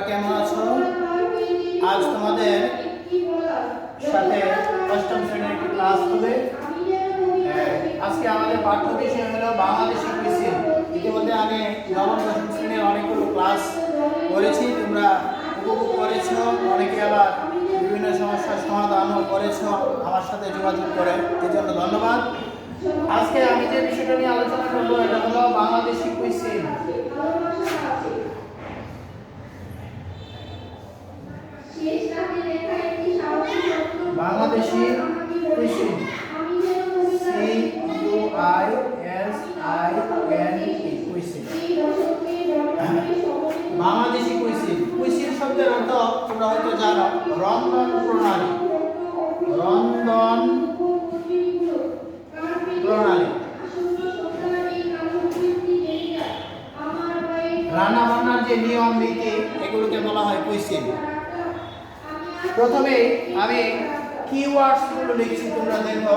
কেমন আছো? আজ তোমাদের সাথে অষ্টম শ্রেণীর একটি ক্লাস হবে। আজকে আমাদের পাঠ্য বিষয় হলো বাংলাদেশি কুইজিন। ইতিমধ্যে আমি নবম দশম শ্রেণীর অনেকগুলো ক্লাস করেছি, তোমরা উপভোগ করেছো, অনেকে আবার বিভিন্ন সমস্যার সমাধানও করেছো আমার সাথে যোগাযোগ করে, এই জন্য ধন্যবাদ। আজকে আমি যে বিষয়টা নিয়ে আলোচনা করবো এটা হলো Bangladeshi cuisine. Bangladeshi cuisine, cuisine. Bangladeshi cuisine, cuisine শব্দের অর্থ তোমরা হয়তো জানো, রন্ধন প্রণালী। রন্ধন প্রণালী, রান্না বান্নার যে নিয়ম নীতি, এগুলোকে বলা হয় কুইজিন। প্রথমে আমি কিওয়ার্ডস গুলো লিখছি, তোমরা দেখো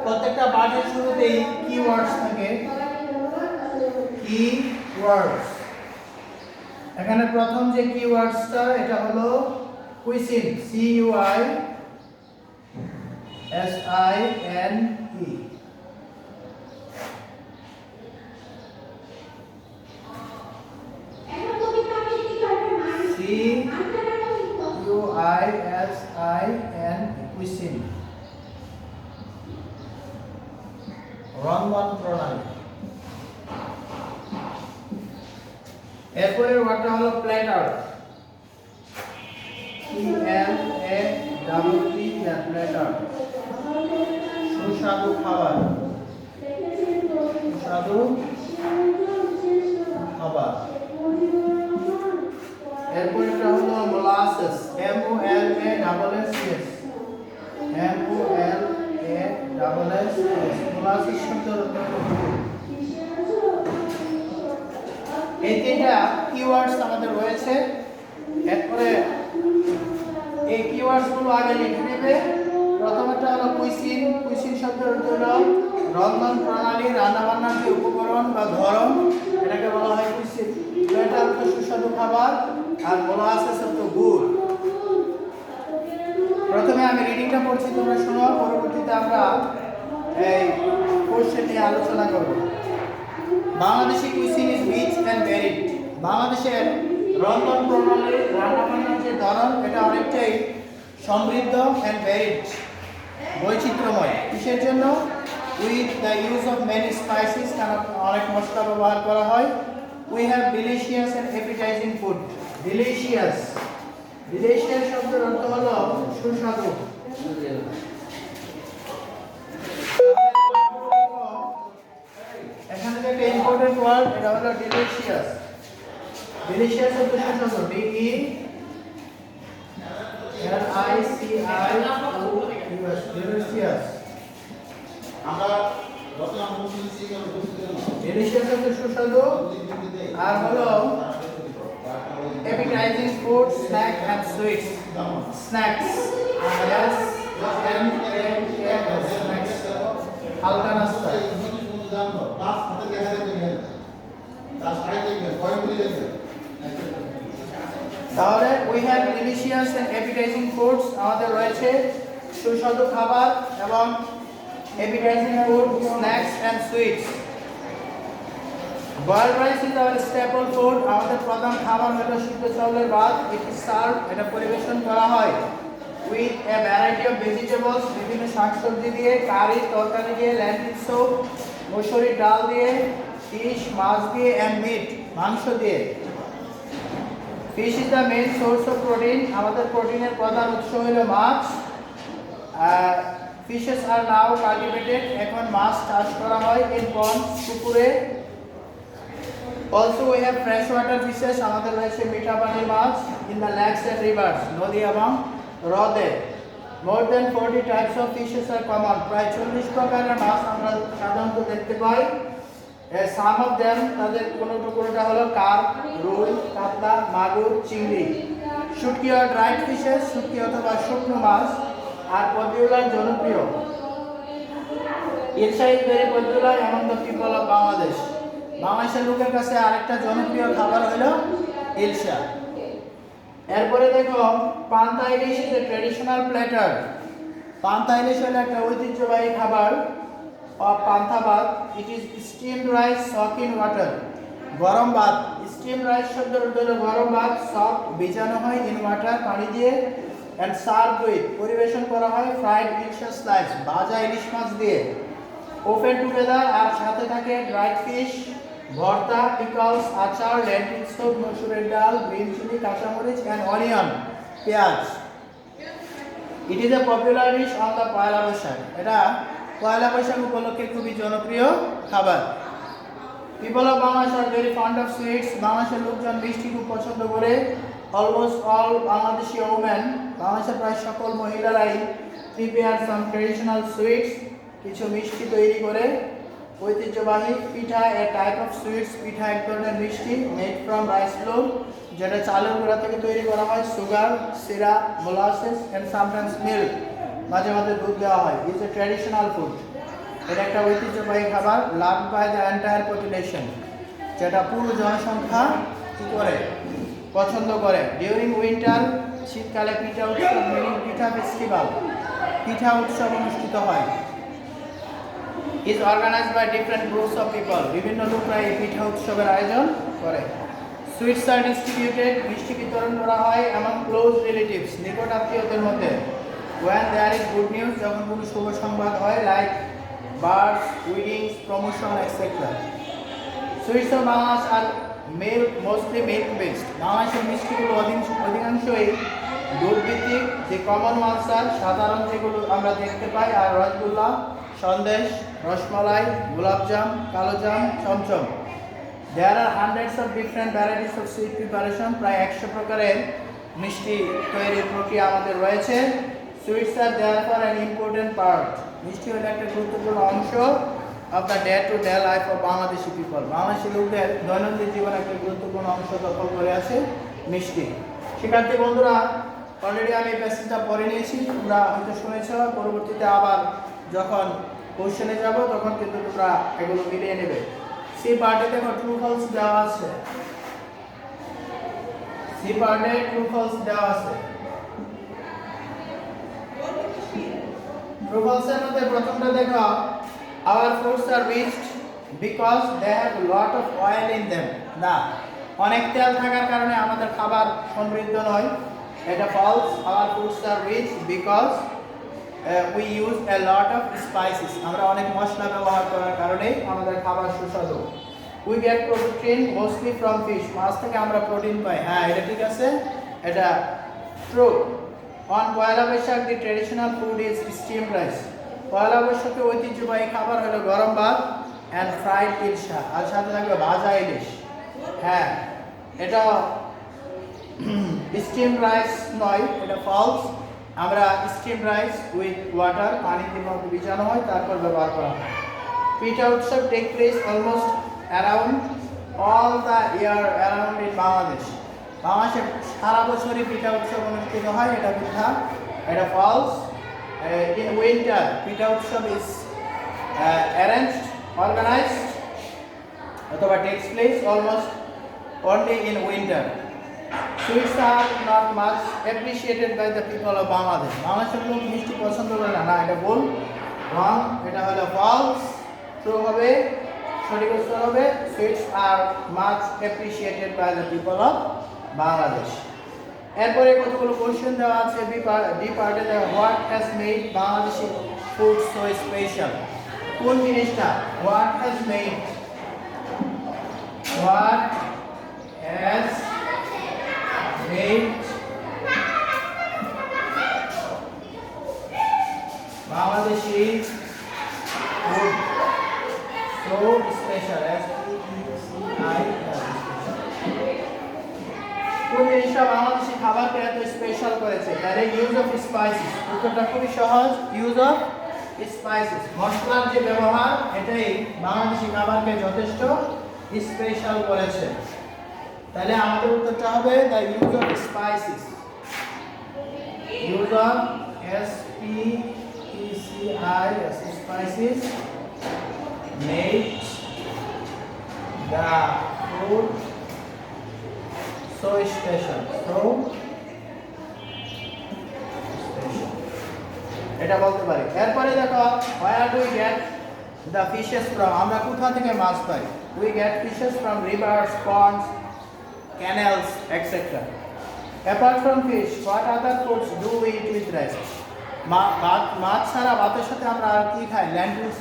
প্রত্যেকটা পাঠের শুরুতেই কিওয়ার্ডস থাকে। কিওয়ার্ডস, এখানে প্রথম যে কিওয়ার্ডসটা এটা হলো কুইজিন, CUISINE। কুইজিন, রন্ধন প্রণালী। এরপরের ওয়ার্ডটা হলো প্ল্যাটার, প্ল্যাটার, সুস্বাদু খাবার, সুস্বাদু খাবার। এরপরেরটা হলো মোলাসেস, MOLASSES, মোলাসেস শব্দের অর্থ এই তিনটা কিওয়ার্ডস আমাদের রয়েছে। এরপরে এই কিওয়ার্ডস গুলো আগে লিখে নেবে। প্রথমটা হলো কুইজিন, কুইজিন শব্দের অর্থ হলো রন্ধন প্রণালী, রান্না বান্নার যে উপকরণ বা ধরন, এটাকে বলা হয় কুইজিন। এটা অর্থ সুস্বাদু খাবার, আর মোলাসেস অর্থ গুড়। প্রথমে আমি রিডিংটা পড়ছি, তোমরা শোনো, পরবর্তীতে আমরা এই কোশ্চেন নিয়ে আলোচনা করব। Bangladeshi cuisine is rich and varied. বাংলাদেশের রন্ধন প্রণালী, রান্নাবান্নার যে ধরন, এটা অনেকটাই সমৃদ্ধ এন্ড ভ্যারিড, বৈচিত্র্যময়। কিসের জন্য? With the use of many spices, কারণ অনেক মশলা ব্যবহার করা হয়। We have delicious and appetizing food. Delicious, delicious শব্দের অর্থ হলো সুস্বাদু। এখানে যে একটা ইম্পর্টেন্ট ওয়ার্ড, এটা হলো ডিলিশিয়াস। ডিলিশিয়াস অর্থ সুস্বাদু, DELICIOUS, ডিলিশিয়াস। আমরা ডিলিশিয়াস অর্থ সুস্বাদু, আর হলো appetizing food, snack and sweets. Snacks, yes, snacks, হালকা নাস্তা। তাহলে we have delicious and appetizing foods, আমাদের রয়েছে সুস্বাদু খাবার এবং appetizing food, snacks and sweets. Boiled rice is our staple food. আমাদের প্রধান খাবার হলো সিদ্ধ চাউলের ভাত। It is served, এটা পরিবেশন করা হয় with a variety of vegetables, বিভিন্ন শাকসবজি দিয়ে, কারি, তরকারি দিয়ে, lentil soup, মসুরির ডাল দিয়ে, fish, মাছ দিয়ে, and meat, মাংস দিয়ে। Fish is the main source of protein. আমাদের প্রোটিনের প্রধান উৎস হলো মাছ। Fishes are now cultivated, এখন মাছ চাষ করা হয় in ponds, পুকুরে। Also we have freshwater fishes, আমাদের রয়েছে মিঠা পানির মাছ in the lakes and rivers, নদী এবং হ্রদে। More than 40 types of fishes are common, প্রায় 40 প্রকারের মাছ আমরা সাধারণত দেখতে পাই। Some of them, তাদের কোনটা হলো কার্প, রুই, কাতলা, মাগুর, চিংড়ি। শুটকি আর ড্রাইড ফিশেস, শুটকি অথবা শুকনো মাছ। আর পপুলার, জনপ্রিয়। Ilsha is very popular among the people of Bangladesh. বাংলাদেশের লোকের কাছে আরেকটা জনপ্রিয় খাবার হলো ইলশা। এরপরে দেখো পান্তা ইলিশ ইজ এ ট্র্যাডিশনাল প্ল্যাটার। পান্তা ইলিশ হলো একটা ঐতিহ্যবাহী খাবার অফ পান্তা ভাত। ইট ইজ স্টিমড রাইস সক ইন ওয়াটার। গরম ভাত, স্টিম রাইস শব্দের অর্থ হলো গরম ভাত, সক ভিজানো হয় ইন ওয়াটার পানি দিয়ে, এন্ড সার্ভ উইথ পরিবেশন করা হয় ফ্রাইড ইলিশ স্লাইস ভাজা ইলিশ মাছ দিয়ে, ওপেন টুগেদার আর সাথে থাকে ড্রাইড ফিশ, ভর্তা, পিকলস, আচার, লেন্টিল স্যুপ, মসুরের ডাল, গ্রিন চিলি, কাঁচামরিচ এন্ড অনিয়ন, পেঁয়াজ। It is a popular dish on the Poila Boishakh. এটা পয়লা বৈশাখ উপলক্ষে খুবই জনপ্রিয় খাবার। People of Bangladesh are very fond of sweets. বাংলাদেশের লোকজন মিষ্টি খুব পছন্দ করে। অলমোস্ট অল বাংলাদেশি ওমেন, বাংলাদেশের প্রায় সকল মহিলারাই প্রিপেয়ার সাম ট্রেডিশনাল সুইটস, কিছু মিষ্টি তৈরি করে। ঐতিহ্যবাহী পিঠা এ টাইপ অফ সুইটস, পিঠা এক ধরনের মিষ্টি মেড ফ্রম রাইস ফ্লোর, যেটা চালের গুঁড়া থেকে তৈরি করা হয়। Sugar, syrup, molasses and sometimes milk, মাঝে মাঝে দুধ দেওয়া হয়। It's a traditional food. এটা একটা ঐতিহ্যবাহী খাবার, love by the entire population, যেটা পুরো জনসংখ্যা কি করে পছন্দ করে। ডিউরিং উইন্টার, শীতকালে পিঠা উৎসব, মিনি পিঠা ফেস্টিভ্যাল, পিঠা উৎসব অনুষ্ঠিত হয়। Is organised by different groups of people, বিভিন্ন লোকরা এই পিঠা উৎসবের আয়োজন করে। সুইটস আর ডিস্ট্রিবিউটেড, মিষ্টি বিতরণ করা হয় এমন ক্লোজ রিলেটিভস, নিকট আত্মীয়দের মধ্যে। When there is good news, যখন কোনো শুভ সংবাদ হয়, like births, weddings, promotion etcetera. Sweets of Bangladesh are milk, mostly milk based. বাংলাদেশের মিষ্টিগুলো অধিকাংশই দুধ ভিত্তিক। যে কমন ওয়ান্স আর সাধারণ যেগুলো আমরা দেখতে পাই, আর rasgulla, sandesh, rasmalai, golapjam, kalojam, chomchom. There are hundreds of different varieties of sweet preparation, প্রায় 100 প্রকারের মিষ্টি তৈরির প্রক্রিয়া আমাদের রয়েছে। Sweets are therefore an important part, মিষ্টি হলো একটা গুরুত্বপূর্ণ অংশ of the day to day life of Bangladeshi people. Bangladeshi লোকদের দৈনন্দিন জীবনে একটা গুরুত্বপূর্ণ অংশ দখল করে আছে মিষ্টি। শিক্ষার্থী বন্ধুরা, অলরেডি আমি প্যাসেজটা পড়ে নিয়েছি, তোমরা হয়তো শুনেছ। পরবর্তীতে আবার যখন কোশ্চেনে যাব তখন কিন্তু তোমরা এগুলো মিলিয়ে নেবে। সি পার্টে দেখো ট্রু ফলস দেওয়া আছে। সি পার্টে ট্রু ফলস দেওয়া আছে। ট্রু ফলসের মধ্যে প্রথমটা দেখো, our foods are rich because they have a lot of oil in them. না, অনেক তেল থাকার কারণে আমাদের খাবার সমৃদ্ধ নয়, এটা false. our foods are rich because we use a lot of spices, আমরা অনেক মশলা ব্যবহার করার কারণে আমাদের খাবার সুস্বাদু। we get protein mostly from fish, মাছ থেকে আমরা প্রোটিন পাই। হ্যাঁ, এটা ঠিক আছে, এটা true. on Poila Boishakh the traditional food is steamed rice, পয়লা বৈশাখে ঐতিহ্যবাহী খাবার হলো গরম ভাত এন্ড ফ্রাইড ইলিশ, আর সাথে থাকবে ভাজা ইলিশ। হ্যাঁ, এটা স্টিম রাইস নয়, এটা ফলস। আমরা স্টিম রাইস উইথ ওয়াটার, পানি দিয়ে ভিজানো হয়, তারপর ব্যবহার করা হয়। Pitha Utsab take place almost around all the year around in Bangladesh. বাংলাদেশে সারা বছরই পিঠা উৎসব অনুষ্ঠিত হয়, এটা মিথ্যা, এটা ফলস। In winter, পিঠা উৎসব is arranged, organized, অথবা takes place almost only in winter. Sweets are not much appreciated by the people of Bangladesh. বাংলাদেশের লোক মিষ্টি পছন্দ করে না, না এটা ভুল, রং, এটা হলো ফলস। ট্রু হবে, সঠিক উত্তর হবে sweets are much appreciated by the people of Bangladesh. এরপরে কতগুলো কোশ্চেন দেওয়া আছে। ডি পার্টে দেওয়া, what has made Bangladeshi food so special. কোন জিনিসটা? What has made, what has made Bangladeshi food so special, কোন জিনিসটা বাংলাদেশি খাবারকে এত স্পেশাল করেছে? তাহলে ইউজ অফ স্পাইসেস, উত্তরটা খুবই সহজ, ইউজ অফ স্পাইসেস, মশলার যে ব্যবহার, এটাই বাংলাদেশি খাবারকে যথেষ্ট স্পেশাল করেছে। তাহলে আমাদের উত্তরটা হবে the use of spices, use of SPECIS spices made the food so special, so এটা বলতে পারি। এরপরে দেখো where do we get the fishes from? আমরা কোথা থেকে মাছ পাই? We get fishes from rivers, ponds, canals, etc. Apart from fish, what other foods do we eat with rice? মাছ ছাড়া ভাতের সাথে আমরা আর কি খাই? Lentils,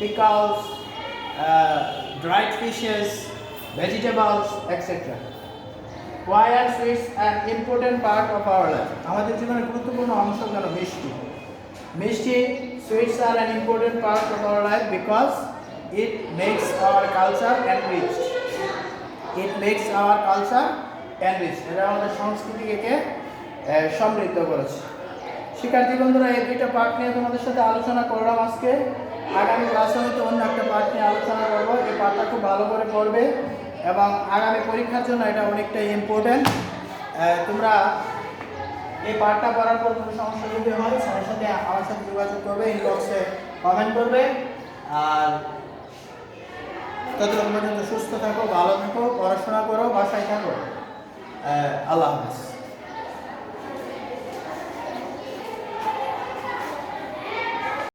pickles, dried fishes, vegetables, etc. Why are sweets an important part of our life? আমাদের জীবনের গুরুত্বপূর্ণ অংশ কেন মিষ্টি? মিষ্টি, sweets are an important part of our life because it makes our culture enriched. It makes our culture enriched. এটা আমাদের সংস্কৃতিকে সমৃদ্ধ করেছে। শিক্ষার্থী বন্ধুরা, এই দুইটা পার্ট নিয়ে তোমাদের সাথে আলোচনা করলাম আজকে। আগামী ক্লাসে হয়তো অন্য একটা পার্ট নিয়ে আলোচনা করবো। এই পার্টটা খুব ভালো করে পড়বে এবং আগামী পরীক্ষার জন্য এটা অনেকটাই ইম্পর্টেন্ট। তোমরা এই পার্টটা পড়ার পর কোনো সমস্যা যদি হয় স্যারের সাথে আমার সাথে যোগাযোগ করবে, ইনবক্সে কমেন্ট করবে। আর ততক্ষণ পর্যন্ত সুস্থ থাকো, ভালো থাকো, পড়াশোনা করো, বাসায় থাকো। আল্লাহ হাফেজ।